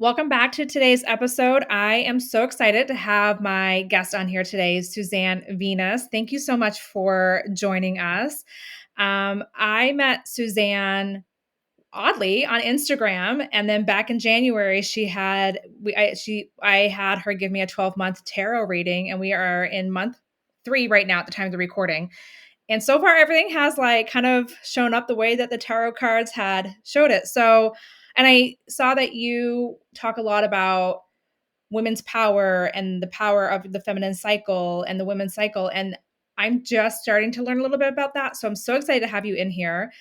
Welcome back to today's episode. I am so excited to have my guest on here today, Susanne Venass. Thank you so much for joining us. I met Susanne oddly on Instagram, and then back in January, I had her give me a 12-month tarot reading, and we are in month 3 right now at the time of the recording. And so far, everything has like kind of shown up the way that the tarot cards had showed it. So, and I saw that you talk a lot about women's power and the power of the feminine cycle and the women's cycle. And I'm just starting to learn a little bit about that. So I'm so excited to have you in here.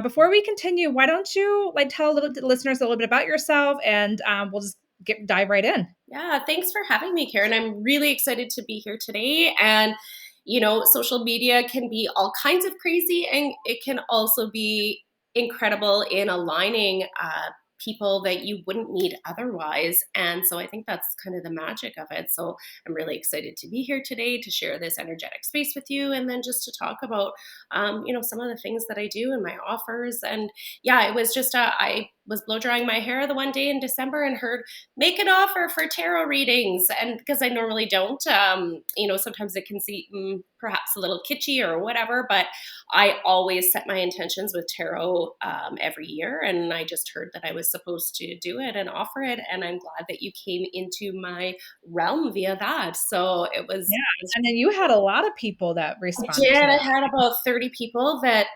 Before we continue, why don't you like tell listeners a little bit about yourself, and we'll just dive right in. Yeah, thanks for having me, Karen. I'm really excited to be here today. And, social media can be all kinds of crazy, and it can also be incredible in aligning people that you wouldn't meet otherwise. And so I think that's kind of the magic of it. So I'm really excited to be here today to share this energetic space with you, and then just to talk about, some of the things that I do and my offers. And yeah, it was just I was blow drying my hair the one day in December and heard make an offer for tarot readings. And because I normally don't, sometimes it can seem perhaps a little kitschy or whatever, but I always set my intentions with tarot every year. And I just heard that I was supposed to do it and offer it. And I'm glad that you came into my realm via that. So it was. Yeah. And then you had a lot of people that responded. I had about 30 people that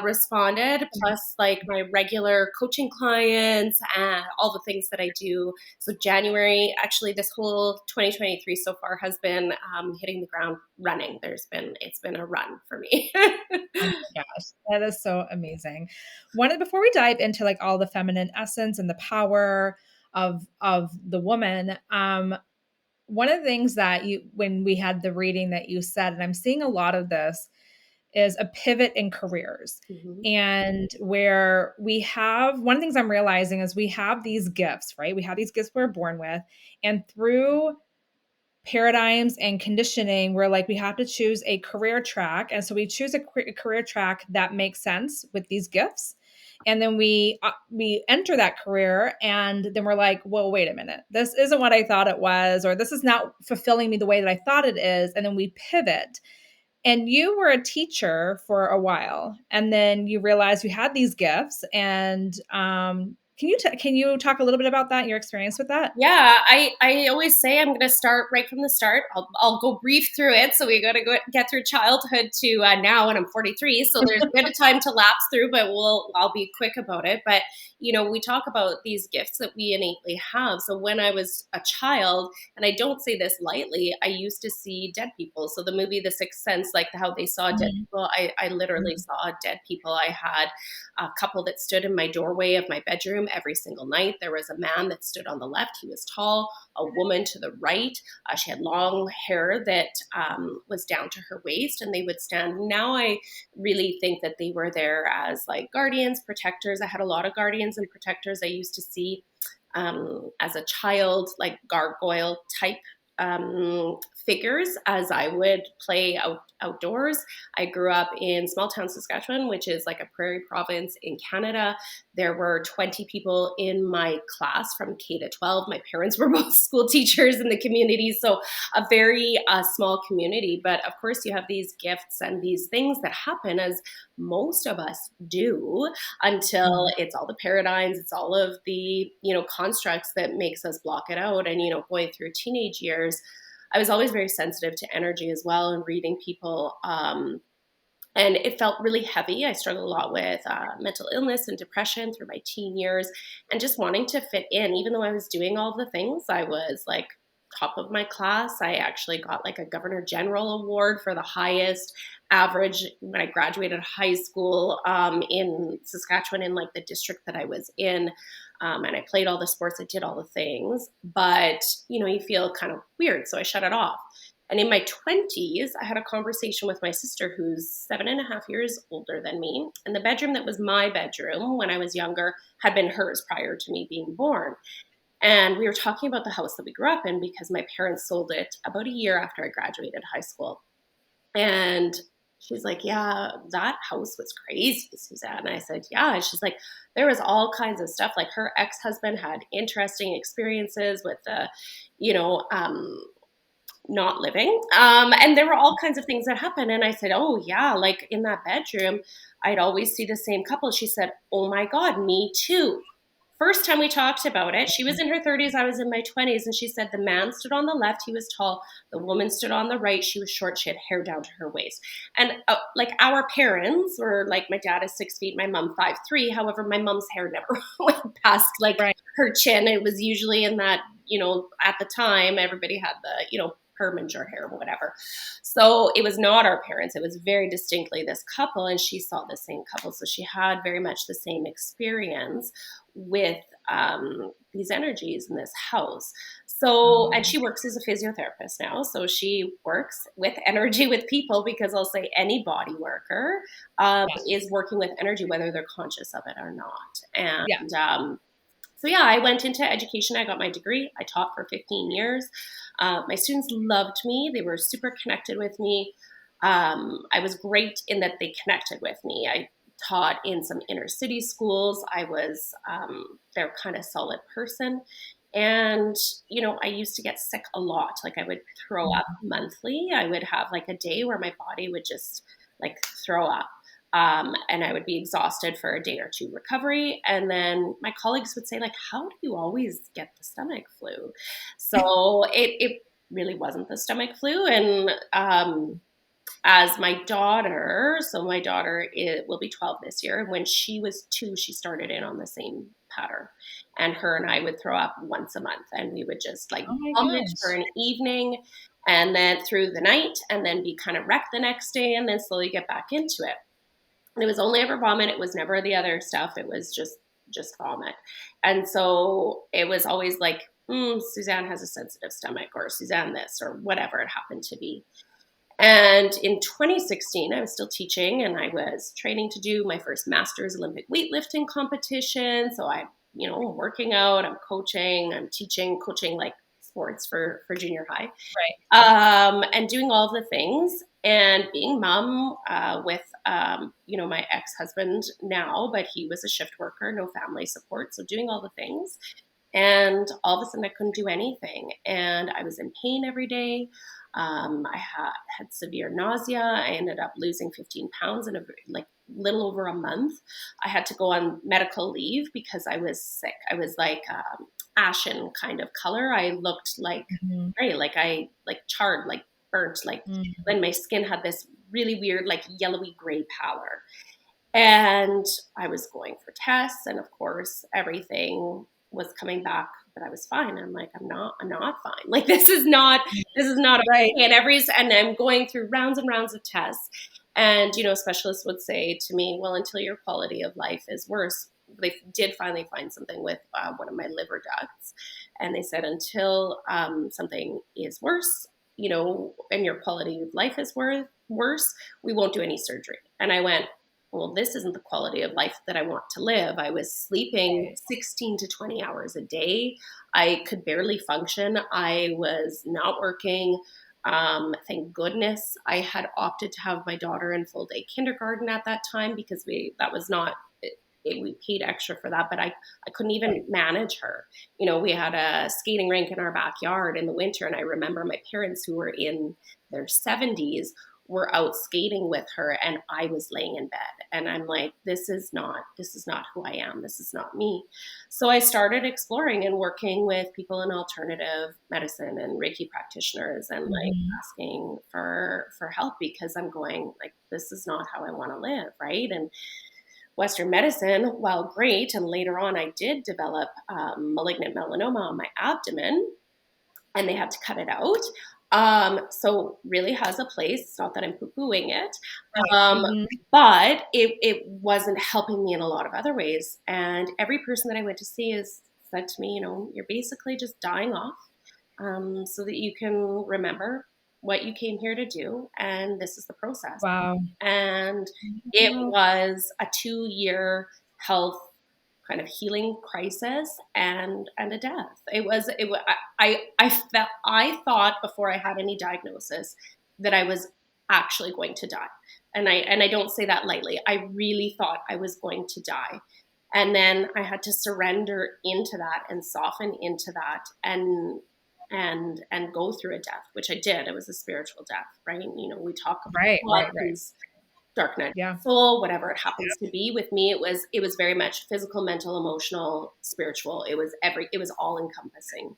responded, plus like my regular coaching clients and all the things that I do. So January, actually this whole 2023 so far has been hitting the ground running. It's been a run for me. Oh my gosh, that is so amazing. Before we dive into like all the feminine essence and the power of the woman, one of the things that when we had the reading that you said, and I'm seeing a lot of this, is a pivot in careers. Mm-hmm. And where we have, one of the things I'm realizing is we have these gifts, right? We have these gifts we're born with, and through paradigms and conditioning, we're like, we have to choose a career track. And so we choose a career track that makes sense with these gifts. And then we enter that career, and then we're like, well, wait a minute, this isn't what I thought it was, or this is not fulfilling me the way that I thought it is. And then we pivot. And you were a teacher for a while, and then you realized you had these gifts. And can you talk a little bit about that and your experience with that? Yeah, I always say I'm going to start right from the start. I'll go brief through it. So we got to get through childhood to now, and I'm 43. So there's a bit of time to lapse through, but I'll be quick about it. But we talk about these gifts that we innately have. So when I was a child, and I don't say this lightly, I used to see dead people. So the movie The Sixth Sense, like how they saw dead people, I literally saw dead people. I had a couple that stood in my doorway of my bedroom every single night. There was a man that stood on the left. He was tall. A woman to the right. She had long hair that was down to her waist, and they would stand. Now I really think that they were there as like guardians, protectors. I had a lot of guardians and protectors I used to see as a child, like gargoyle type figures as I would play outdoors. I grew up in small town Saskatchewan, which is like a prairie province in Canada. There were 20 people in my class from K to 12. My parents were both school teachers in the community, so a very small community. But of course, you have these gifts and these things that happen, as most of us do, until it's all the paradigms, it's all of the constructs that makes us block it out. And going through teenage years, I was always very sensitive to energy as well, and reading people. And it felt really heavy. I struggled a lot with mental illness and depression through my teen years, and just wanting to fit in. Even though I was doing all the things, I was like top of my class. I actually got like a Governor General Award for the highest average when I graduated high school in Saskatchewan, in like the district that I was in. And I played all the sports, I did all the things, but you feel kind of weird. So I shut it off. And in my 20s, I had a conversation with my sister, who's 7.5 years older than me. And the bedroom that was my bedroom when I was younger had been hers prior to me being born. And we were talking about the house that we grew up in, because my parents sold it about a year after I graduated high school. And she's like, yeah, that house was crazy, Susanne. I said, yeah. And she's like, there was all kinds of stuff. Like her ex-husband had interesting experiences with the, you know, not living. And there were all kinds of things that happened. And I said, oh, yeah, like in that bedroom, I'd always see the same couple. She said, oh my God, me too. First time we talked about it, she was in her 30s, I was in my 20s, and she said the man stood on the left, he was tall, the woman stood on the right, she was short, she had hair down to her waist. And like our parents were like, my dad is 6 feet, my mom 5'3". However, my mom's hair never went past like Right. her chin. It was usually in that, you know, at the time, everybody had the, you know, perm and short hair or whatever. So it was not our parents. It was very distinctly this couple, and she saw the same couple. So she had very much the same experience with these energies in this house. So, and she works as a physiotherapist now. So she works with energy with people, because I'll say any body worker is working with energy, whether they're conscious of it or not. And so yeah, I went into education. I got my degree. I taught for 15 years. My students loved me. They were super connected with me. I was great in that they connected with me. I taught in some inner city schools. I was their kind of solid person. And, you know, I used to get sick a lot. Like I would throw up monthly. I would have like a day where my body would just like throw up. And I would be exhausted for a day or two recovery. And then my colleagues would say, like, how do you always get the stomach flu? So it really wasn't the stomach flu. And as my daughter, so my daughter will be 12 this year. And when she was 2, she started in on the same pattern. And her and I would throw up once a month, and we would just like vomit for an evening and then through the night, and then be kind of wrecked the next day, and then slowly get back into it. And it was only ever vomit. It was never the other stuff. It was just vomit. And so it was always like, Susanne has a sensitive stomach, or Susanne this, or whatever it happened to be. And in 2016, I was still teaching, and I was training to do my first master's Olympic weightlifting competition. So I'm working out, I'm coaching, I'm teaching, coaching like sports for junior high. Right. And doing all the things, and being mom with, my ex-husband now, but he was a shift worker, no family support. So doing all the things. And all of a sudden I couldn't do anything. And I was in pain every day. I had severe nausea. I ended up losing 15 pounds in a little over a month. I had to go on medical leave because I was sick. I was like ashen kind of color. I looked like gray, like charred, like burnt, when my skin had this really weird, like yellowy gray pallor. And I was going for tests, and of course everything was coming back, but I was fine. I'm like, I'm not fine. Like this is not Right. okay. And I'm going through rounds and rounds of tests. And, specialists would say to me, well, until your quality of life is worse. They did finally find something with one of my liver ducts. And they said, until something is worse, and your quality of life is worse, we won't do any surgery. And I went, well, this isn't the quality of life that I want to live. I was sleeping 16 to 20 hours a day. I could barely function. I was not working. Thank goodness I had opted to have my daughter in full day kindergarten at that time, because we paid extra for that, but I couldn't even manage her. We had a skating rink in our backyard in the winter, and I remember my parents, who were in their 70s, were out skating with her, and I was laying in bed, and I'm like, this is not who I am. This is not me. So I started exploring and working with people in alternative medicine and Reiki practitioners, and like asking for help, because I'm going like, this is not how I want to live. Right. And Western medicine, while great, and later on I did develop malignant melanoma on my abdomen, and they had to cut it out. So really has a place. It's not that I'm poo-pooing it, but it wasn't helping me in a lot of other ways. And every person that I went to see said to me, you're basically just dying off, so that you can remember what you came here to do, and this is the process. Wow. And it was a 2-year health kind of healing crisis and a death. I thought before I had any diagnosis that I was actually going to die. And I don't say that lightly. I really thought I was going to die. And then I had to surrender into that and soften into that and go through a death, which I did. It was a spiritual death, right? You know, we talk Right, about right, right. these dark night Yeah. of the soul, whatever it happens to be. With me, it was very much physical, mental, emotional, spiritual. It was all encompassing.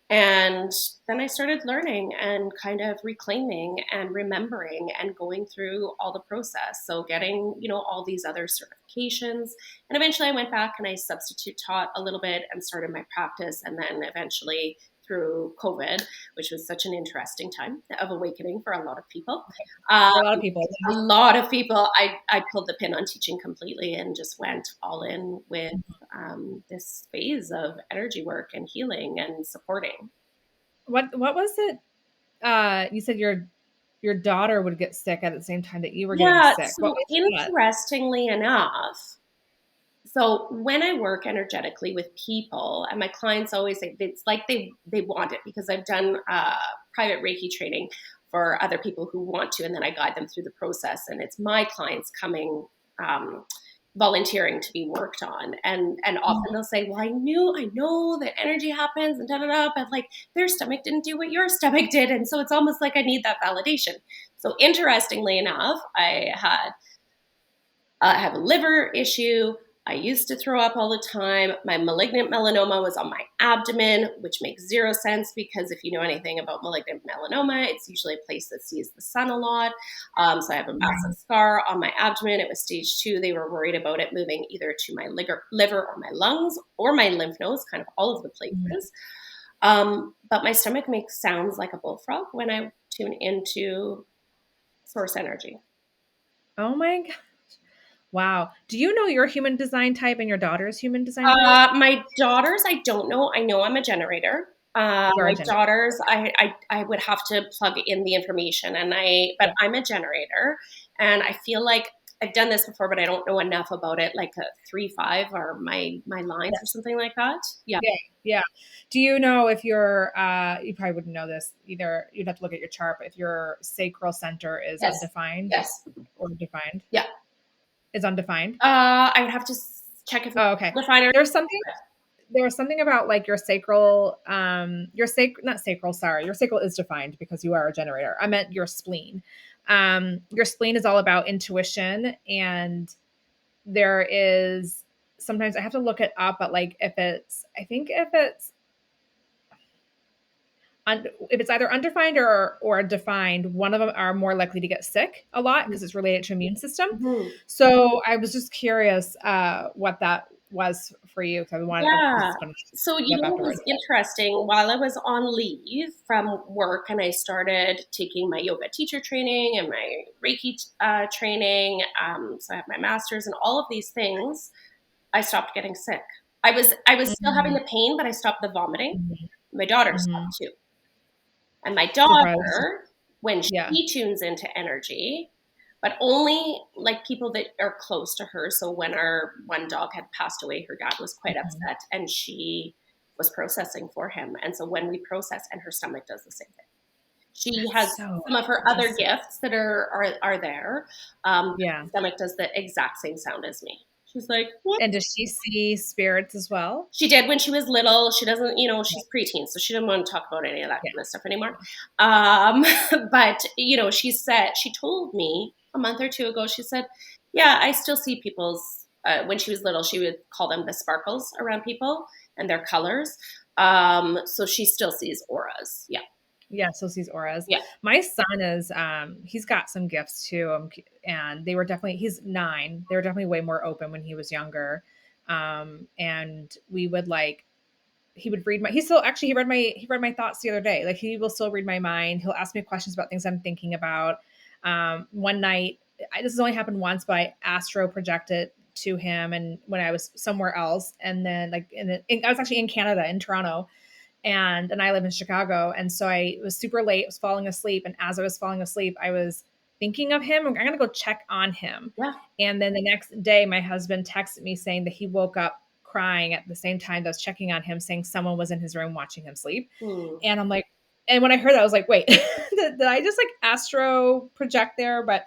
And then I started learning and kind of reclaiming and remembering and going through all the process. So getting, you know, all these other certifications. And eventually I went back and I substitute taught a little bit and started my practice. And then eventually through COVID, which was such an interesting time of awakening for a lot of people. For a lot of people. A lot of people, I pulled the pin on teaching completely and just went all in with this phase of energy work and healing and supporting. What was it? You said your daughter would get sick at the same time that you were getting Yeah, sick. What so was that? interestingly enough, so when I work energetically with people, and my clients always say it's like they want it because I've done private Reiki training for other people who want to, and then I guide them through the process, and it's my clients coming volunteering to be worked on, and often they'll say, "Well, I know that energy happens and da da da, but like their stomach didn't do what your stomach did," and so it's almost like I need that validation. So interestingly enough, I have a liver issue. I used to throw up all the time. My malignant melanoma was on my abdomen, which makes zero sense because if you know anything about malignant melanoma, it's usually a place that sees the sun a lot. So I have a massive scar on my abdomen. It was stage 2. They were worried about it moving either to my liver or my lungs or my lymph nodes, kind of all of the places. But my stomach makes sounds like a bullfrog when I tune into source energy. Oh my God. Wow. Do you know your human design type and your daughter's human design type? My daughters, I don't know. I know I'm a generator. You are My a generator. daughters, I would have to plug in the information, but Yeah. I'm a generator, and I feel like I've done this before, but I don't know enough about it. Like a 3-5 or my lines or something like that. Yeah. Yeah. Yeah. Do you know if you're you probably wouldn't know this either. You'd have to look at your chart, but if your sacral center is Yes. undefined Yes. or defined? Yeah. Is undefined? I would have to check if it's Oh, okay. defined or There's something about like your sacral, not sacral, sorry. Your sacral is defined because you are a generator. I meant your spleen. Your spleen is all about intuition, and there is sometimes I have to look it up, but like I think if it's either undefined or defined, one of them are more likely to get sick a lot because it's related to immune system. Mhm. So I was just curious what that was for you because I wanted I Yeah. was going to So, look you up know, it was afterwards. interesting. While I was on leave from work and I started taking my yoga teacher training and my Reiki training, so I have my master's and all of these things, I stopped getting sick. I was still having Mhm, the pain, but I stopped the vomiting. mhm, My daughter mhm. stopped too. And my Surprised. daughter, when Yeah. she tunes into energy, but only like people that are close to her. So when our one dog had passed away, her dad was quite Mhm. upset and she was processing for him. And so when we process, and her stomach does the same thing. She That's has so some of her other interesting. gifts that are there. Yeah. Her stomach does the exact same sound as me. She's like, what? And does she see spirits as well? She did when she was little. She doesn't, you know, she's preteen, so she didn't want to talk about any of that Yeah. kind of stuff anymore. Um, but, you know, she told me a month or two ago, she said, yeah, I still see people's, when she was little, she would call them the sparkles around people and their colors. So she still sees auras. Yeah. Yeah, so sees auras. Yeah. My son is he's got some gifts too. And he's 9. They were definitely way more open when he was younger. And we would like he would read my he still actually he read my thoughts the other day. Like he will still read my mind. He'll ask me questions about things I'm thinking about. One night, this has only happened once, but I astro projected to him and when I was somewhere else and then I was actually in Canada in Toronto and I live in Chicago. And so I was super late, was falling asleep. And as I was falling asleep, I was thinking of him. I'm going to go check on him. Yeah. And then the next day, my husband texted me saying that he woke up crying at the same time that I was checking on him, saying someone was in his room watching him sleep. Hmm. And and when I heard that, I was like, wait, did I just like astro project there? But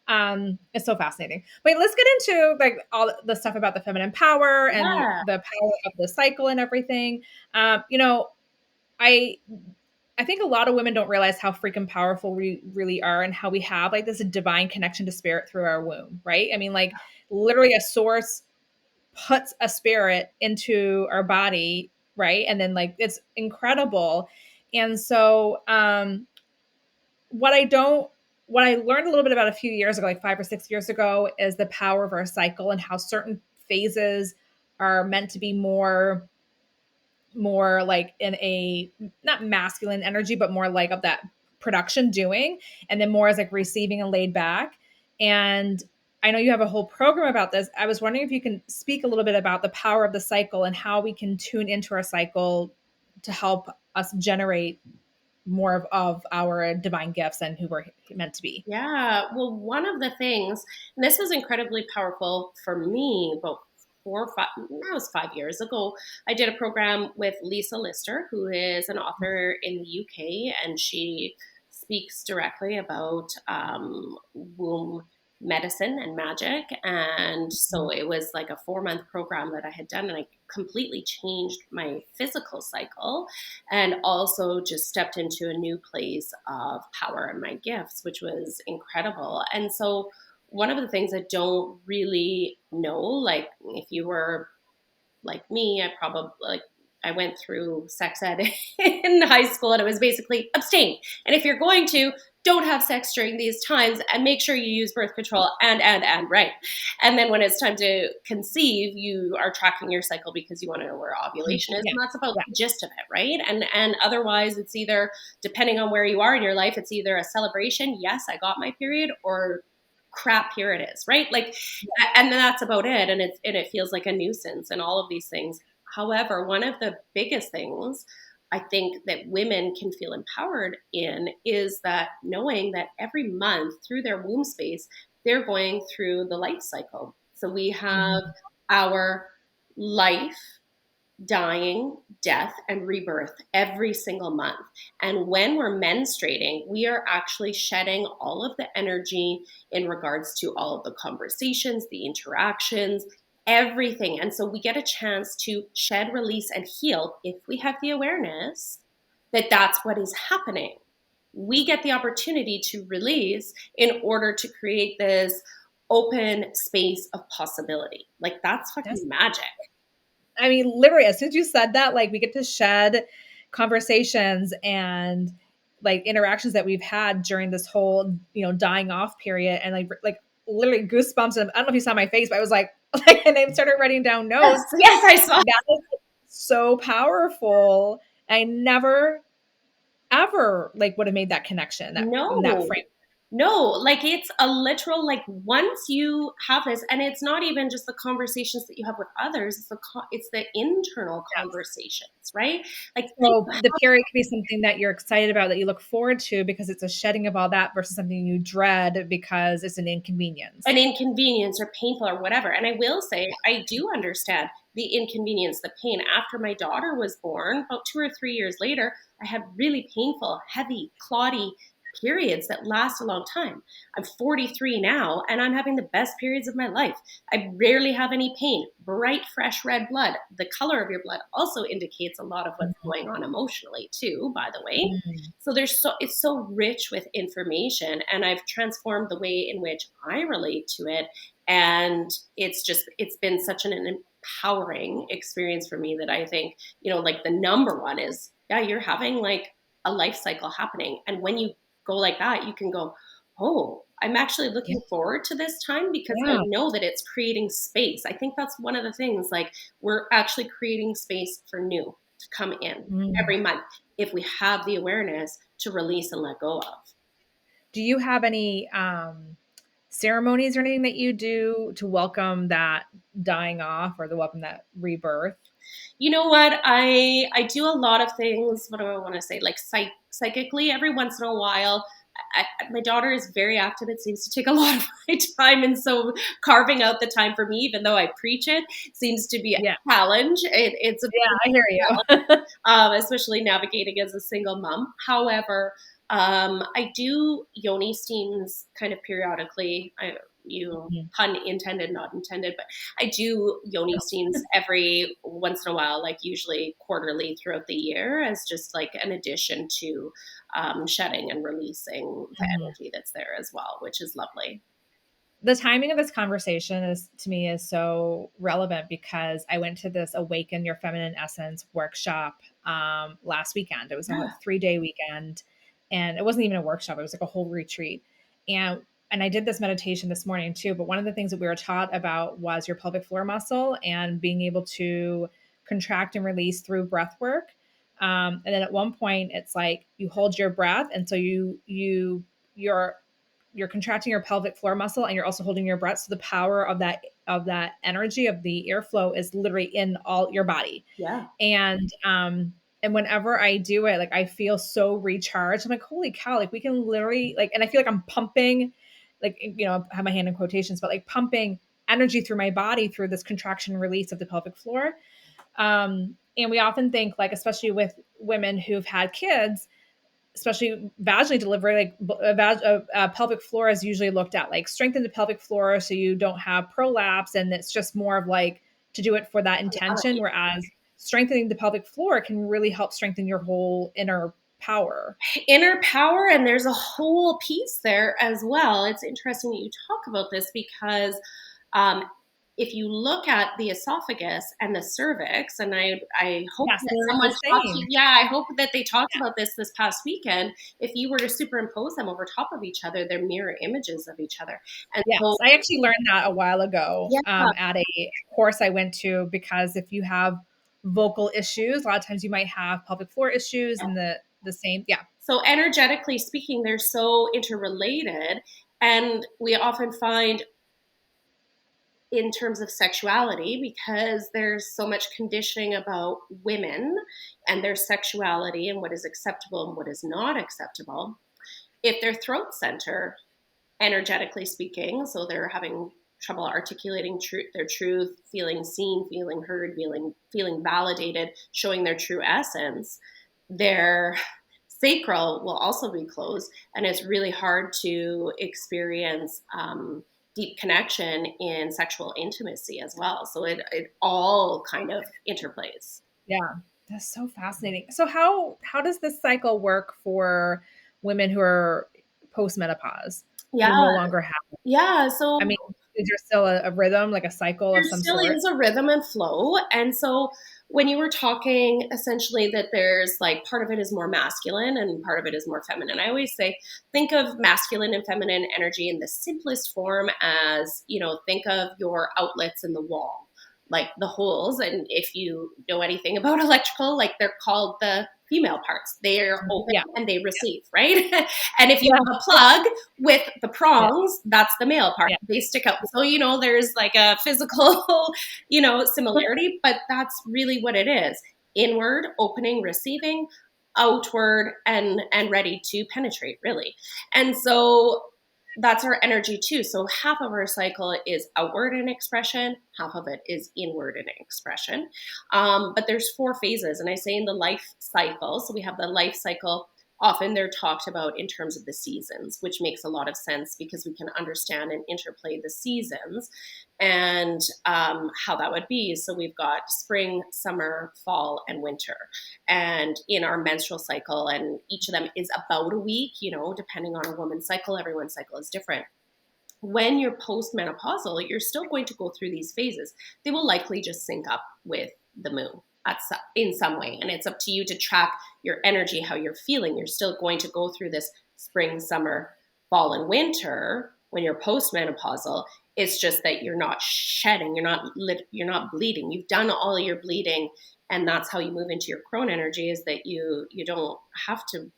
It's so fascinating. But let's get into like all the stuff about the feminine power and Yeah. the power of the cycle and everything. You know, I I think a lot of women don't realize how freaking powerful we really are and how we have like this divine connection to spirit through our womb, right? I mean, like literally a source puts a spirit into our body, right? And then like it's incredible. And so what I don't what I learned a little bit about a few years ago, like 5 or 6 years ago, is the power of our cycle and how certain phases are meant to be more like in a not masculine energy, but more like of that production doing, and then more as like receiving and laid back. And I know you have a whole program about this. I was wondering if you can speak a little bit about the power of the cycle and how we can tune into our cycle to help us generate more of our divine gifts and who we're meant to be. Yeah. Well, one of the things, and this was incredibly powerful for me about 4 or 5, that was 5 years ago. I did a program with Lisa Lister, who is an author in the UK, and she speaks directly about womb medicine and magic. And so it was like a 4 month program that I had done, and I completely changed my physical cycle and also just stepped into a new place of power and my gifts, which was incredible. And so, one of the things I don't really know, like if you were like me, I went through sex ed in high school, and it was basically abstain. And if you're going to, don't have sex during these times, and make sure you use birth control and right. And then when it's time to conceive, you are tracking your cycle because you want to know where ovulation is. Yeah. And that's about Yeah. the gist of it, right? And otherwise it's either, depending on where you are in your life, it's either a celebration, yes, I got my period, or crap, here it is, right? Like, and that's about it. And it feels like a nuisance and all of these things. However, one of the biggest things I think that women can feel empowered in is that knowing that every month through their womb space, they're going through the life cycle. So we have Mhm. our life, dying, death, and rebirth every single month. And when we're menstruating, we are actually shedding all of the energy in regards to all of the conversations, the interactions, everything. And so we get a chance to shed, release, and heal if we have the awareness that that's what is happening. We get the opportunity to release in order to create this open space of possibility. Like, that's Yes. fucking magic. I mean, literally, as soon as you said that, like we get to shed conversations and like interactions that we've had during this whole, dying off period, and like literally goosebumps. And I don't know if you saw my face, but I was like, and I started writing down Yes, notes. yes, I saw. That is so powerful. I never ever like would have made that connection that in that No, frame. no, like it's a literal, like once you have this, and it's not even just the conversations that you have with others, it's the internal Yes. conversations, right? Like, think So the period could be something that you're excited about, that you look forward to because it's a shedding of all that, versus something you dread because it's an an inconvenience. inconvenience or painful or whatever. And I will say, I do understand the inconvenience, the pain. After my daughter was born, about 2 or 3 years later, I had really painful, heavy, clotty periods that last a long time. I'm 43 now, and I'm having the best periods of my life. I rarely have any pain. Bright, fresh red blood. The color of your blood also indicates a lot of what's going on emotionally, too, by the way. Mm. So it's so rich with information, and I've transformed the way in which I relate to it. And it's been such an empowering experience for me that I think, like the number one is, yeah, you're having like a life cycle happening. And when you go like that, you can go, oh, I'm actually Yeah. looking forward to this time because I Yeah. know that it's creating space. I think that's one of the things, like we're actually creating space for new to come in Mm. every month if we have the awareness to release and let go of. Do you have any ceremonies or anything that you do to welcome that dying off or to welcome that rebirth? You know what? I do a lot of things. What do I want to say? Like psychically, every once in a while. My daughter is very active. It seems to take a lot of my time, and so carving out the time for me, even though I preach it, seems to be a Yeah. challenge. It's a Yeah, I hear challenge, you. especially navigating as a single mom. However, I do yoni steams kind of periodically. You Mhm. pun intended, not intended, but I do yoni steams every once in a while, like usually quarterly throughout the year, as just like an addition to shedding and releasing the Mhm. energy that's there as well, which is lovely. The timing of this conversation is to me is so relevant because I went to this Awaken Your Feminine Essence workshop last weekend. It was a Yeah, 3-day weekend, and it wasn't even a workshop; it was like a whole retreat. And I did this meditation this morning too. But one of the things that we were taught about was your pelvic floor muscle and being able to contract and release through breath work. And then at one point, it's like you hold your breath, and so you're contracting your pelvic floor muscle and you're also holding your breath. So the power of that energy of the airflow is literally in all your body. yeah. And whenever I do it, like I feel so recharged. I'm like, holy cow, like we can literally like, and I feel like I'm pumping, like, I have my hand in quotations, but like pumping energy through my body through this contraction release of the pelvic floor. And we often think like, especially with women who've had kids, especially vaginally delivery, like a pelvic floor is usually looked at like strengthen the pelvic floor so you don't have prolapse, and it's just more of like to do it for that intention. Whereas strengthening the pelvic floor can really help strengthen your whole inner power. Inner power, and there's a whole piece there as well. It's interesting that you talk about this because um, if you look at the esophagus and the cervix, and I hope Yes, that they're someone the talked same. yeah, I hope that they talked about this past weekend. If you were to superimpose them over top of each other, they're mirror images of each other. And so, Yes, I actually learned that a while ago yeah, at a course I went to, because if you have vocal issues, a lot of times you might have pelvic floor issues and the same. Yeah. so energetically speaking, they're so interrelated. And we often find in terms of sexuality, because there's so much conditioning about women and their sexuality and what is acceptable and what is not acceptable. If their throat center, energetically speaking, so they're having trouble articulating their truth, feeling seen, feeling heard, feeling validated, showing their true essence, their sacral will also be closed, and it's really hard to experience deep connection in sexual intimacy as well. So it all kind of interplays. Yeah, that's so fascinating. So how does this cycle work for women who are postmenopause, Yeah, who no longer have? yeah. I So mean, is there still a rhythm, like a cycle there of some still sort? is a rhythm and flow. And so when you were talking essentially that there's like part of it is more masculine and part of it is more feminine, I always say think of masculine and feminine energy in the simplest form as, think of your outlets in the wall, like the holes. And if you know anything about electrical, like they're called the female parts. They are open Yeah, and they receive, right? And if you yeah, have a plug with the yeah, prongs, that's the male part. yeah, They stick out. So, there's like a physical, similarity, but that's really what it is. Inward, opening, receiving, outward, and ready to penetrate, really. And so that's our energy too. So half of our cycle is outward in expression, half of it is inward in expression. But there's 4 phases, and I say in the life cycle. So we have the life cycle. Often they're talked about in terms of the seasons, which makes a lot of sense because we can understand and interplay the seasons and how that would be. So we've got spring, summer, fall, and winter. And in our menstrual cycle, and each of them is about a week, depending on a woman's cycle, everyone's cycle is different. When you're postmenopausal, you're still going to go through these phases. They will likely just sync up with the moon in some way. And it's up to you to track your energy, how you're feeling. You're still going to go through this spring, summer, fall, and winter when you're postmenopausal. It's just that you're not shedding, you're not bleeding. You've done all your bleeding, and that's how you move into your crone energy, is that you don't have to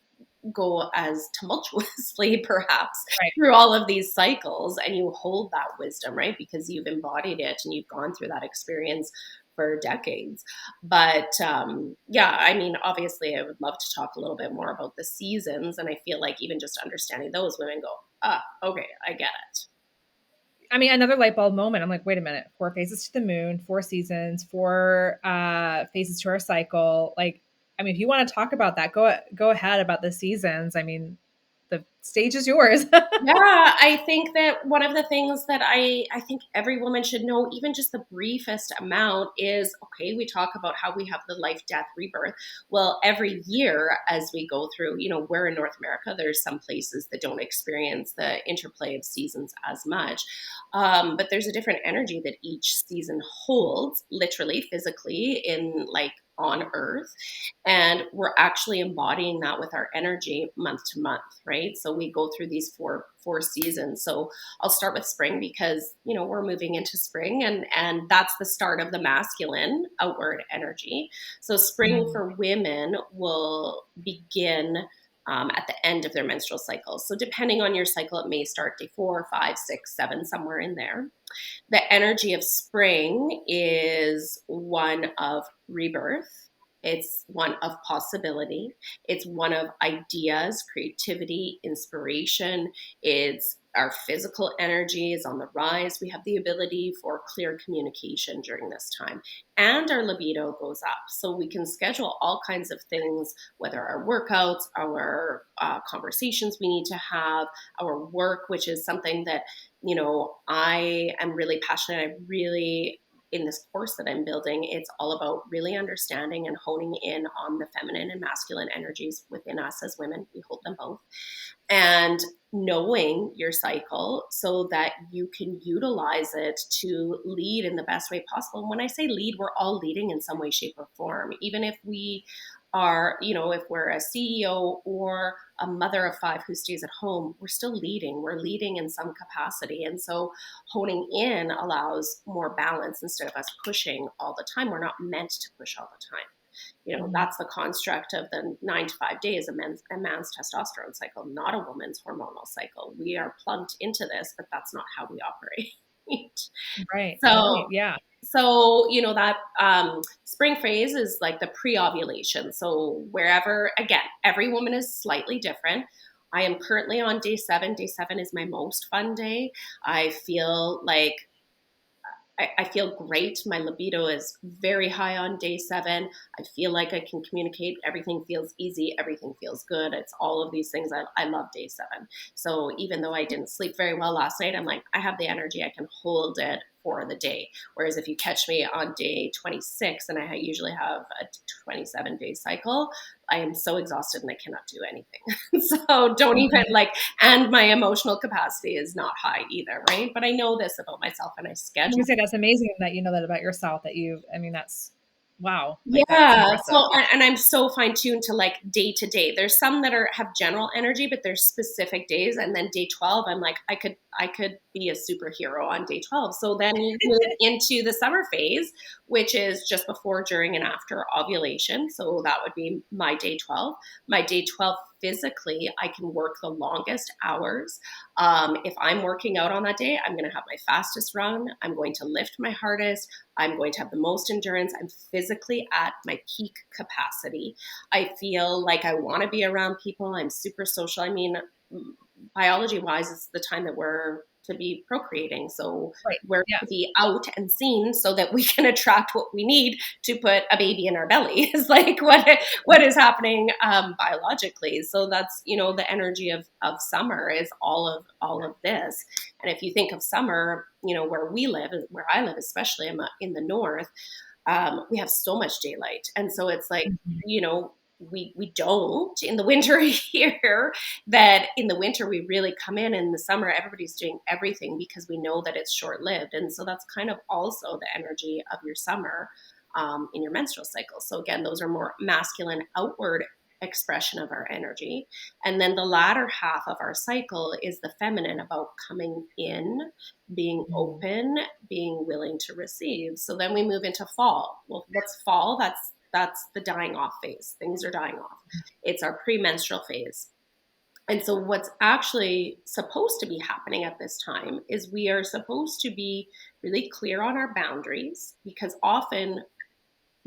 go as tumultuously perhaps right. through all of these cycles, and you hold that wisdom, right? Because you've embodied it and you've gone through that experience for decades. But yeah, I mean, obviously I would love to talk a little bit more about the seasons, and I feel like even just understanding those, women go, okay, I get it. I mean, another light bulb moment. I'm like, wait a minute, 4 phases to the moon, 4 seasons, 4 phases to our cycle. Like, I mean, if you want to talk about that, go ahead about the seasons. I mean, the stage is yours. Yeah, I think that one of the things that I think every woman should know, even just the briefest amount, is okay, we talk about how we have the life, death, rebirth. Well, every year as we go through, we're in North America, there's some places that don't experience the interplay of seasons as much. But there's a different energy that each season holds, literally, physically, in like on earth, and we're actually embodying that with our energy month to month, right? So we go through these four seasons. So I'll start with spring because we're moving into spring, and that's the start of the masculine outward energy. So spring for women will begin at the end of their menstrual cycle. So depending on your cycle, it may start day 4, 5, 6, 7, somewhere in there. The energy of spring is one of rebirth. It's one of possibility. It's one of ideas, creativity, inspiration. It's our physical energy is on the rise. We have the ability for clear communication during this time. And our libido goes up. So we can schedule all kinds of things, whether our workouts, our conversations we need to have, our work, which is something that I am really passionate. In this course that I'm building, it's all about really understanding and honing in on the feminine and masculine energies within us as women. We hold them both. And knowing your cycle so that you can utilize it to lead in the best way possible. And when I say lead, we're all leading in some way, shape, or form. Even if we are, if we're a CEO or a mother of 5 who stays at home, we're still leading. We're leading in some capacity. And so honing in allows more balance instead of us pushing all the time. We're not meant to push all the time. That's the construct of the 9 to 5 days, a man's testosterone cycle, not a woman's hormonal cycle. We are plugged into this, but that's not how we operate. Right. So, right, yeah. So, that spring phase is like the pre-ovulation. So wherever, again, every woman is slightly different. I am currently on day 7. Day 7 is my most fun day. I feel like I feel great. My libido is very high on day 7. I feel like I can communicate. Everything feels easy. Everything feels good. It's all of these things. I love day 7. So even though I didn't sleep very well last night, I'm like, I have the energy. I can hold it for the day. Whereas if you catch me on day 26, and I usually have a 27-day cycle, I am so exhausted and I cannot do anything. So don't even and my emotional capacity is not high either, right? But I know this about myself and I schedule. You say that's amazing that you know that about yourself, I mean, that's wow. That's Yeah. impressive. So, and I'm so fine tuned to day to day. There's some that have general energy, but there's specific days. And then day 12, I'm like, I could be a superhero on day 12. So then you move into the summer phase, which is just before, during, and after ovulation. So that would be my day 12. My day 12 physically, I can work the longest hours. If I'm working out on that day, I'm going to have my fastest run. I'm going to lift my hardest. I'm going to have the most endurance. I'm physically at my peak capacity. I feel like I want to be around people. I'm super social. I mean, biology wise, it's the time that we're to be procreating. So we're to be out and seen so that we can attract what we need to put a baby in our belly is like what is happening biologically. So that's, the energy of summer is all of this. And if you think of summer, where I live, especially I'm in the north, we have so much daylight. And so it's like, we don't in the winter here, that in the winter we really come in the summer everybody's doing everything because we know that it's short-lived. And so that's kind of also the energy of your summer in your menstrual cycle. So again, those are more masculine outward expression of our energy. And then the latter half of our cycle is the feminine, about coming in, being open, being willing to receive. So then we move into fall. Well, what's fall? That's the dying off phase. Things are dying off. It's our premenstrual phase. And so what's actually supposed to be happening at this time is we are supposed to be really clear on our boundaries, because often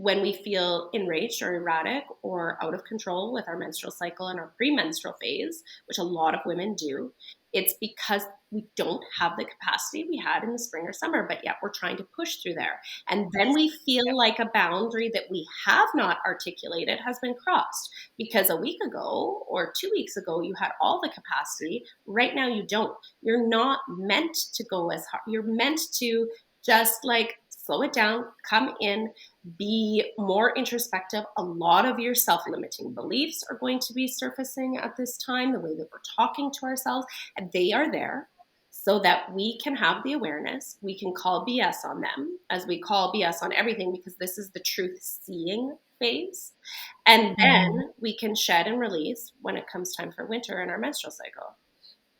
when we feel enraged or erratic or out of control with our menstrual cycle and our premenstrual phase, which a lot of women do, it's because we don't have the capacity we had in the spring or summer, but yet we're trying to push through there. And then we feel like a boundary that we have not articulated has been crossed because a week ago or 2 weeks ago, you had all the capacity. Right now, you don't. You're not meant to go as hard. You're meant to just like slow it down, come in, be more introspective. A lot of your self limiting beliefs are going to be surfacing at this time, the way that we're talking to ourselves, and they are there so that we can have the awareness. We can call BS on them as we call BS on everything, because this is the truth seeing phase. And Mhm. then we can shed and release when it comes time for winter and our menstrual cycle.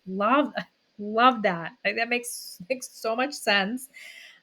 Love love that. Like, that makes so much sense.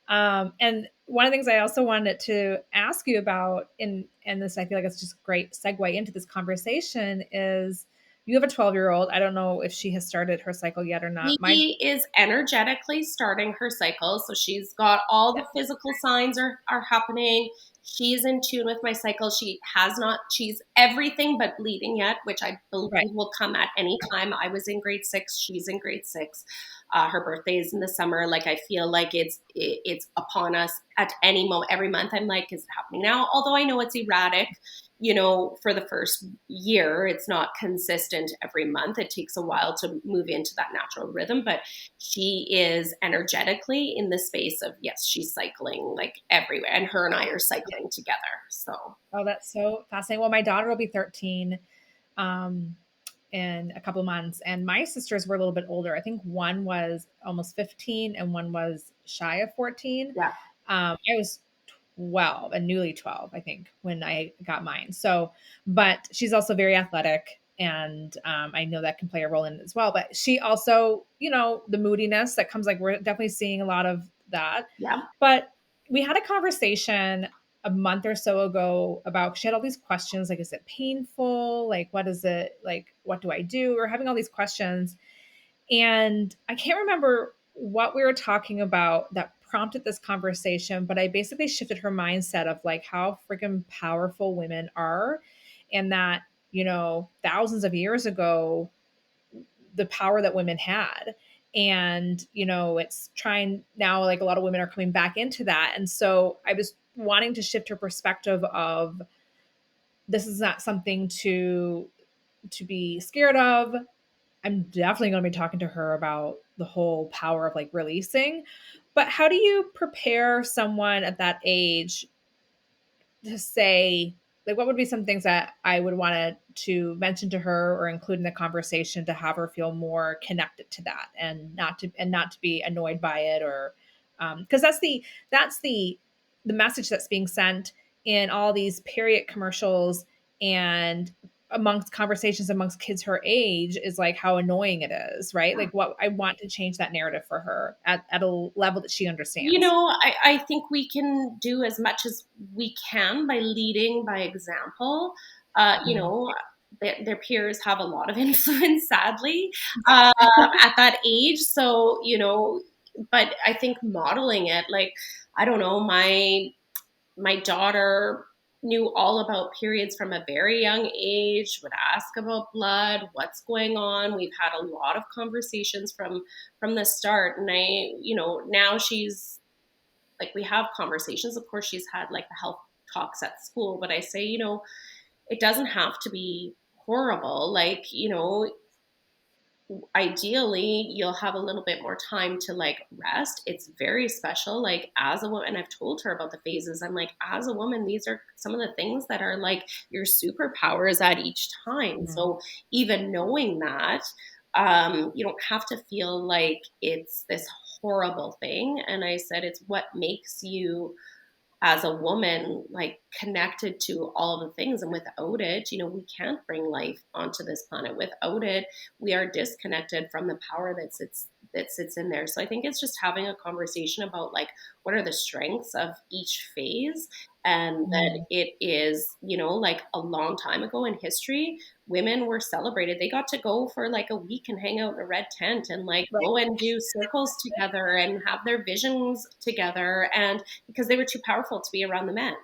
And one of the things I also wanted to ask you about and this, I feel like it's just a great segue into this conversation, is you have a 12-year-old. I don't know if she has started her cycle yet or not. My She is energetically starting her cycle. So she's got all the physical signs are happening. She's in tune with my cycle. She has not, she's everything but bleeding yet, which I believe right. will come at any time. I was in grade 6. She's in grade 6. Her birthday is in the summer. Like, I feel like it's upon us at any moment. Every month I'm like, is it happening now? Although I know it's erratic, for the first year, it's not consistent every month. It takes a while to move into that natural rhythm, but she is energetically in the space of, yes, she's cycling like everywhere, and her and I are cycling together. So, Oh, that's so fascinating. Well, my daughter will be 13 um, in a couple of months, and my sisters were a little bit older. I think one was almost 15 and one was shy of 14. yeah, I was 12 and newly 12, I think, when I got mine. So, but she's also very athletic. And I know that can play a role in it as well. But she also, the moodiness that comes, like, we're definitely seeing a lot of that. yeah. But we had a conversation a month or so ago about, she had all these questions, like, is it painful? Like, what is it? Like, what do I do? We're having all these questions. And I can't remember what we were talking about that prompted this conversation, but I basically shifted her mindset of like how freaking powerful women are, and that, thousands of years ago, the power that women had. And, it's trying now, like, a lot of women are coming back into that. And so I was wanting to shift her perspective of, this is not something to be scared of. I'm definitely going to be talking to her about the whole power of like releasing. But how do you prepare someone at that age to say, like, what would be some things that I would want to mention to her or include in the conversation to have her feel more connected to that, and not to be annoyed by it, or because that's the message that's being sent in all these period commercials and amongst conversations amongst kids her age, is like how annoying it is, right? Like, what I want to change that narrative for her at a level that she understands. I think we can do as much as we can by leading by example. Mhm. Their peers have a lot of influence, sadly, at that age. So, but I think modeling it, like, I don't know, my daughter knew all about periods from a very young age, would ask about blood, what's going on. We've had a lot of conversations from the start. And now she's like, we have conversations. Of course, she's had like the health talks at school, but I say, it doesn't have to be horrible. Like, ideally you'll have a little bit more time to like rest. It's very special. Like, as a woman, I've told her about the phases. I'm like, as a woman, these are some of the things that are like your superpowers at each time. Mhm. So even knowing that, you don't have to feel like it's this horrible thing. And I said, it's what makes you as a woman, like, connected to all of the things. And without it, we can't bring life onto this planet. Without it, we are disconnected from the power that sits in there. So I think it's just having a conversation about like, what are the strengths of each phase, and that Mhm. it is, like, a long time ago in history, women were celebrated. They got to go for like a week and hang out in a red tent and like Right. go and do circles together and have their visions together, and because they were too powerful to be around the men.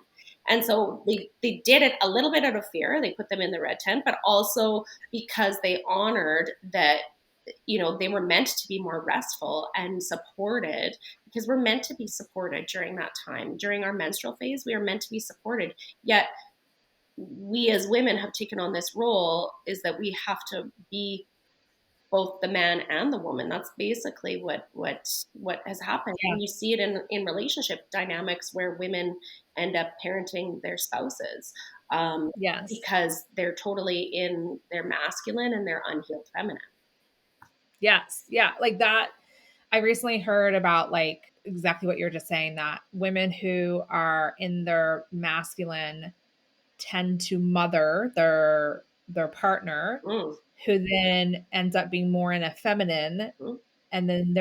And so they did it a little bit out of fear. They put them in the red tent, but also because they honored that, they were meant to be more restful and supported, because we're meant to be supported during that time. During our menstrual phase, we are meant to be supported. Yet we as women have taken on this role, is that we have to be both the man and the woman. That's basically what has happened. Yeah. And you see it in relationship dynamics where women end up parenting their spouses, Yes. because they're totally in their masculine and their unhealed feminine. Yes. Yeah. Like that. I recently heard about like exactly what you're just saying, that women who are in their masculine tend to mother their partner, Mm, who then ends up being more in a feminine, mm. and then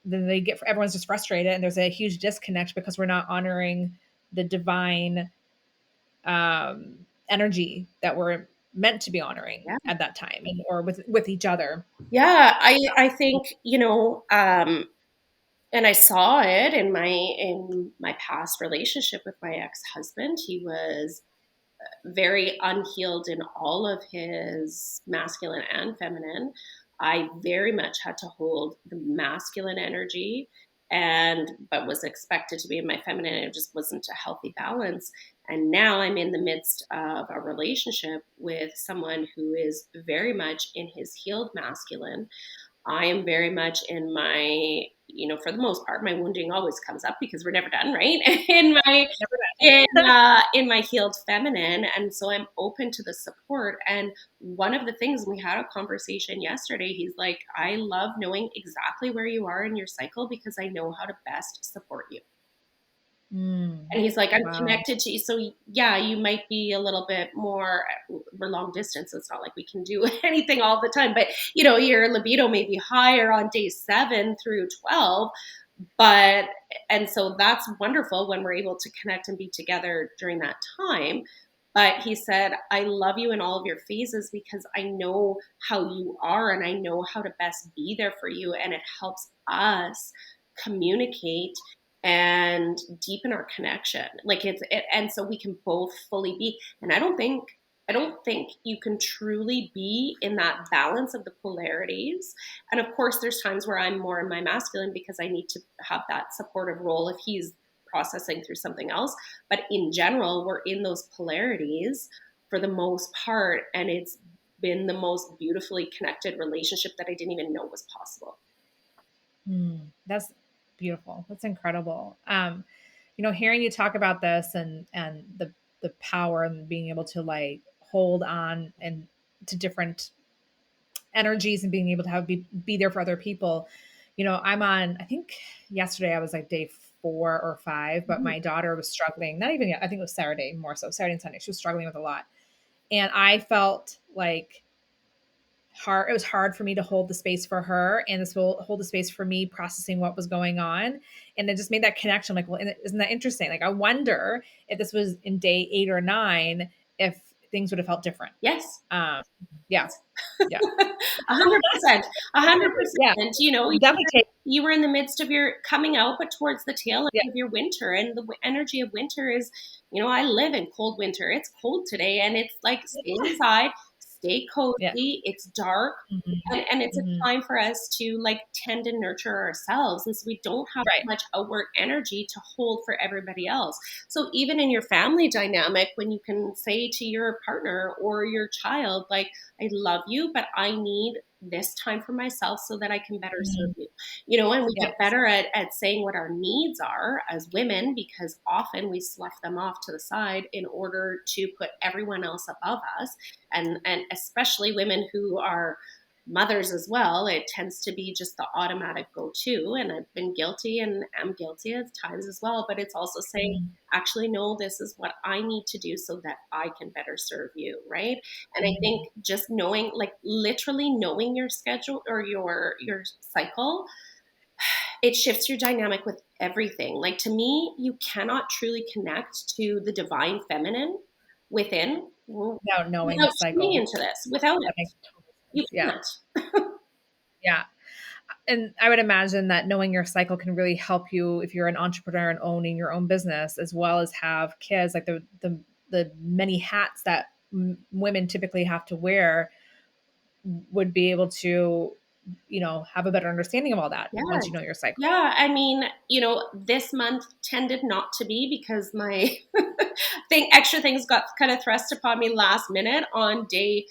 they get, everyone's just frustrated, and there's a huge disconnect because we're not honoring the divine energy that we're meant to be honoring Yeah. at that time, and or with each other. Yeah, I think, and I saw it in my past relationship with my ex-husband. He was very unhealed in all of his masculine and feminine. I very much had to hold the masculine energy, but was expected to be in my feminine. It just wasn't a healthy balance. And now I'm in the midst of a relationship with someone who is very much in his healed masculine. I am very much in my, for the most part, my wounding always comes up because we're never done, right? in my Never in my healed feminine, and so I'm open to the support. And one of the things, we had a conversation yesterday, he's like, I love knowing exactly where you are in your cycle because I know how to best support you. Mm, And he's like, I'm wow. connected to you. So yeah, you might be a little bit more, we're long distance. So it's not like we can do anything all the time, but your libido may be higher on day 7 through 12. But, and so that's wonderful when we're able to connect and be together during that time. But he said, I love you in all of your phases because I know how you are and I know how to best be there for you. And it helps us communicate and deepen our connection. And so we can both fully be. And I don't think you can truly be in that balance of the polarities. And of course, there's times where I'm more in my masculine because I need to have that supportive role if he's processing through something else. But in general, we're in those polarities for the most part. And it's been the most beautifully connected relationship that I didn't even know was possible. That's beautiful. That's incredible. Hearing you talk about this, and the power and being able to like hold on and to different energies, and being able to be there for other people. I'm on, I think yesterday I was like day 4 or 5, but Mhm. my daughter was struggling. Not even yet. I think it was Saturday, more so Saturday and Sunday. She was struggling with a lot, and I felt like hard. It was hard for me to hold the space for her, and this will hold the space for me processing what was going on. And it just made that connection. Like, well, isn't that interesting? Like, I wonder if this was in day 8 or 9, if things would have felt different. Yes. Um, yeah, yeah, 100%. yeah. 100%. Definitely take. You were in the midst of your coming out, but towards the tail Yeah, end of your winter. And the energy of winter is, I live in cold winter. It's cold today, and it's like, stay inside, stay yeah. cozy. It's dark. Mhm, And it's a mhm. time for us to like tend and nurture ourselves. And so we don't have Right. much outward energy to hold for everybody else. So even in your family dynamic, when you can say to your partner or your child, like, I love you, but I need this time for myself so that I can better serve Mhm. you. And we get Yes. better at saying what our needs are as women, because often we slough them off to the side in order to put everyone else above us. And especially women who are mothers as well, it tends to be just the automatic go-to. And I've been guilty and am guilty at times as well. But it's also saying, Mhm, actually, no, this is what I need to do so that I can better serve you, right? And I think mhm. just knowing, like literally knowing your schedule or your cycle, it shifts your dynamic with everything. Like, to me, you cannot truly connect to the divine feminine within Without knowing the without tuning cycle. into this. Without That it, makes total you sense. Yeah. can't. Yeah. And I would imagine that knowing your cycle can really help you if you're an entrepreneur and owning your own business, as well as have kids, like the many hats that women typically have to wear, would be able to, have a better understanding of all that Yeah. once you know your cycle. Yeah, I mean, this month tended not to be because my extra things got kind of thrust upon me last minute on day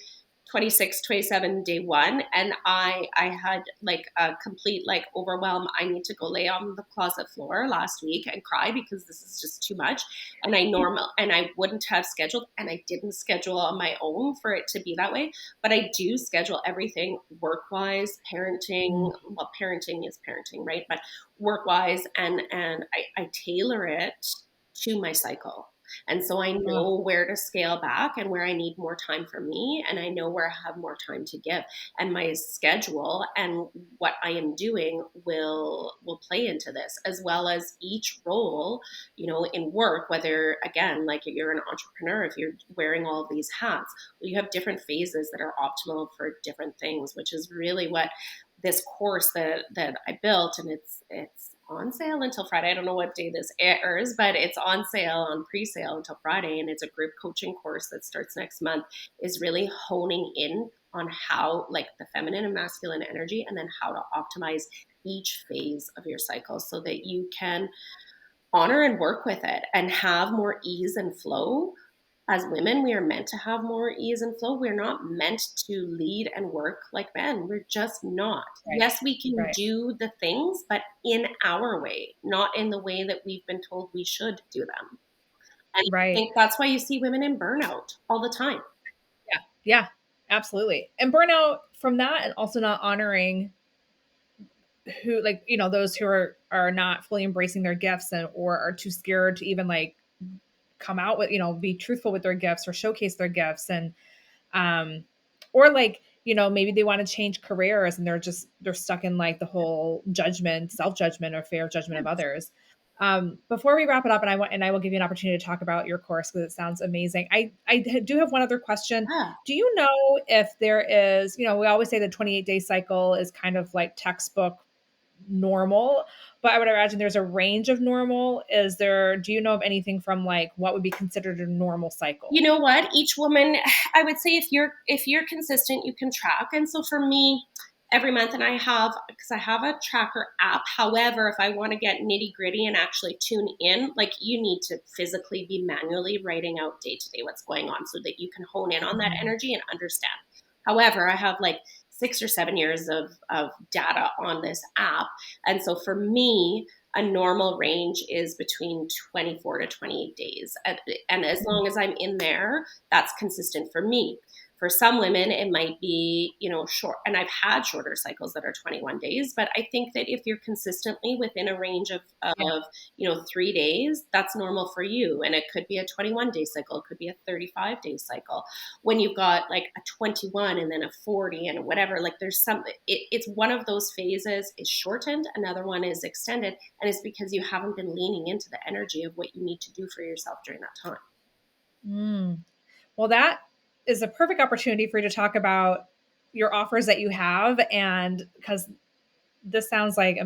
26, 27, day one. And I had like a complete like overwhelm. I need to go lay on the closet floor last week and cry because this is just too much. And I wouldn't have scheduled, and I didn't schedule on my own for it to be that way. But I do schedule everything work wise, Mm. parenting. Well, parenting is parenting, right? But work wise, and I tailor it to my cycle. And so I Oh, know where to scale back and where I need more time for me, and I know where I have more time to give. And my schedule and what I am doing will play into this, as well as each role, in work, whether again, like you're an entrepreneur, if you're wearing all of these hats, well, you have different phases that are optimal for different things, which is really what this course that I built, and it's on sale until Friday. I don't know what day this airs, but it's on sale on pre-sale until Friday, and it's a group coaching course that starts next month. Is really honing in on how, like, the feminine and masculine energy, and then how to optimize each phase of your cycle so that you can honor and work with it and have more ease and flow. As women, we are meant to have more ease and flow. We're not meant to lead and work like men. We're just not. right, Yes, we can right. do the things, but in our way, not in the way that we've been told we should do them. And I Right. think that's why you see women in burnout all the time. Yeah. Yeah. Absolutely. And burnout from that, and also not honoring who, like, those who are not fully embracing their gifts, and or are too scared to even like come out with, be truthful with their gifts or showcase their gifts. And or like, maybe they want to change careers, and they're stuck in like the whole judgment, self-judgment, or fear of judgment of Yes. others. Before we wrap it up, and I will give you an opportunity to talk about your course because it sounds amazing. I do have one other question. Yeah. Do you know if there is, we always say the 28-day cycle is kind of like textbook normal, but I would imagine there's a range of normal. Do you know of anything from like what would be considered a normal You cycle? know what? Each woman, I would say, if you're consistent, you can track. And so for me, every month, and because I have a tracker app. However, if I want to get nitty gritty and actually tune in, like, you need to physically be manually writing out day to day what's going on so that you can hone in on that Mhm. energy and understand. However, I have like 6 or 7 years of data on this app. And so for me, a normal range is between 24 to 28 days. And as long as I'm in there, that's consistent for me. For some women, it might be, short. And I've had shorter cycles that are 21 days. But I think that if you're consistently within a range Yeah. of 3 days, that's normal for you. And it could be a 21-day cycle. It could be a 35-day cycle. When you've got like a 21 and then a 40 and whatever, like there's it's one of those phases is shortened. Another one is extended. And it's because you haven't been leaning into the energy of what you need to do for yourself during that time. Mm. Well, that is a perfect opportunity for you to talk about your offers that you have, and because this sounds like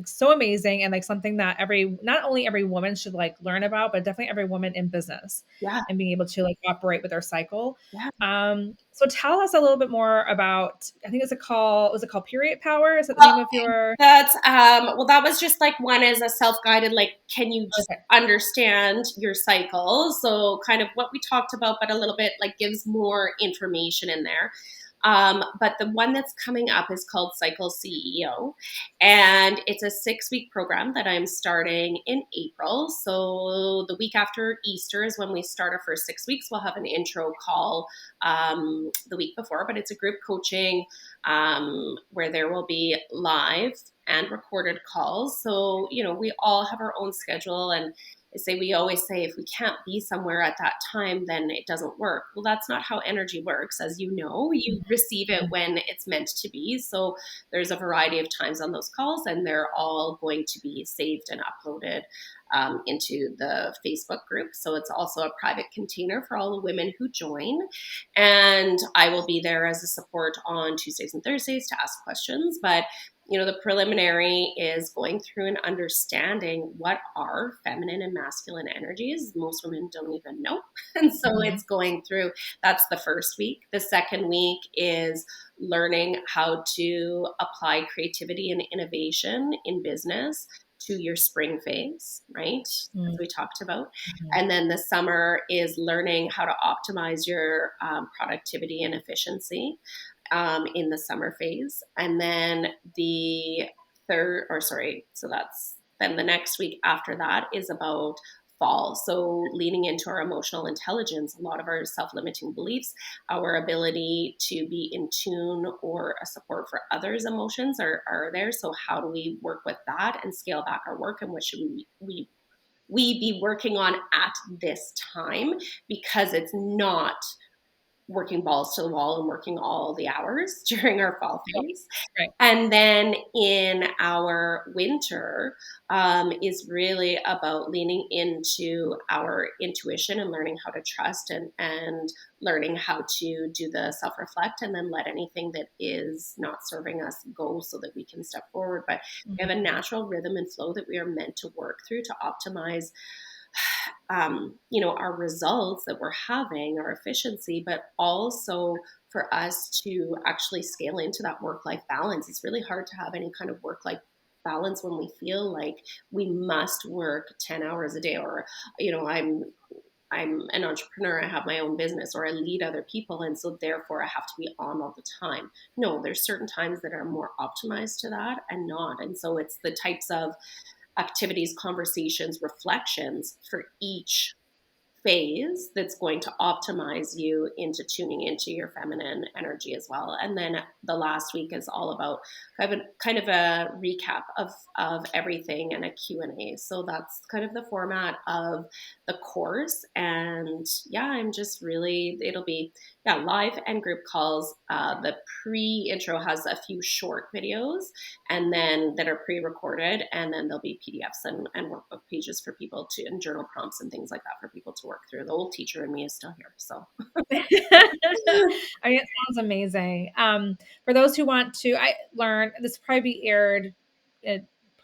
so amazing, and like something that not only every woman should like learn about, but definitely every woman in business, Yeah. and being able to like operate with their cycle. Yeah. So tell us a little bit more about, I think was it called Period Power? Is that the name of your? That's well, that was just like one as a self-guided, like, can you just Okay. understand your cycle? So kind of what we talked about, but a little bit like gives more information in there. But the one that's coming up is called Cycle CEO, and it's a 6-week program that I'm starting in April. So the week after Easter is when we start our first 6 weeks. We'll have an intro call the week before, but it's a group coaching where there will be live and recorded calls. So, we all have our own schedule. And we always say, if we can't be somewhere at that time, then it doesn't work. Well, that's not how energy works. As you know, you receive it when it's meant to be. So there's a variety of times on those calls, and they're all going to be saved and uploaded into the Facebook group. So it's also a private container for all the women who join. And I will be there as a support on Tuesdays and Thursdays to ask questions. But the preliminary is going through and understanding what are feminine and masculine energies. Most women don't even know. And so it's going through, that's the first week. The second week is learning how to apply creativity and innovation in business to your spring phase, right? As we talked about. And then the summer is learning how to optimize your productivity and efficiency in the summer phase. And then then the next week after that is about fall. So leaning into our emotional intelligence, a lot of our self-limiting beliefs, our ability to be in tune or a support for others' emotions are there. So how do we work with that and scale back our work, and what should we be working on at this time, because it's not working balls to the wall and working all the hours during our fall phase. Right. And then in our winter is really about leaning into our intuition and learning how to trust, and learning how to do the self-reflect, and then let anything that is not serving us go so that we can step forward. But we have a natural rhythm and flow that we are meant to work through to optimize our results that we're having, our efficiency, but also for us to actually scale into that work-life balance. It's really hard to have any kind of work-life balance when we feel like we must work 10 hours a day, or, I'm an entrepreneur, I have my own business, or I lead other people, and so therefore I have to be on all the time. No, there's certain times that are more optimized to that and not. And so it's the types of activities, conversations, reflections for each phase that's going to optimize you into tuning into your feminine energy as well. And then the last week is all about kind of a recap of everything and a Q&A. So that's kind of the format of the course. And I'm just really, it'll be live and group calls. The pre-intro has a few short videos and then that are pre-recorded, and then there'll be PDFs and workbook pages for people to, and journal prompts and things like that for people to work through. The old teacher in me is still here. So I mean, it sounds amazing. For those who want to learn, this will probably be aired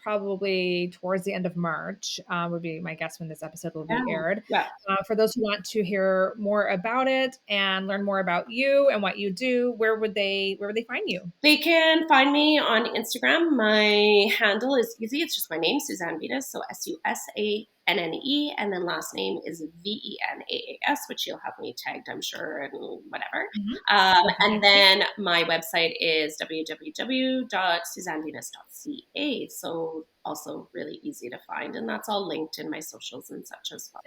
probably towards the end of March, would be my guess when this episode will be aired. For those who want to hear more about it and learn more about you and what you do, where would they find you? They can find me on Instagram. My handle is easy. It's just my name, Susanne Venass. So Susanne, and then last name is Venaas, which you'll have me tagged, I'm sure, and whatever. And then my website is www.susannevenass.ca. So also really easy to find, and that's all linked in my socials and such as well.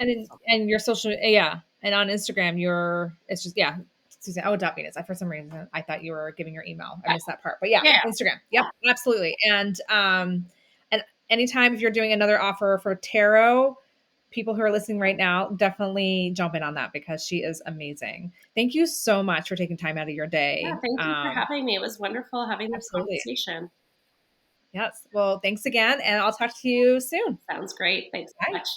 And your social, and on Instagram, it's just Susanne, Venass. For some reason, I thought you were giving your email. I missed that part, but Instagram. Yep, absolutely. And anytime if you're doing another offer for tarot, people who are listening right now, definitely jump in on that, because she is amazing. Thank you so much for taking time out of your day. Thank you for having me. It was wonderful having this conversation. Yes. Well, thanks again, and I'll talk to you soon. Sounds great. Thanks so much.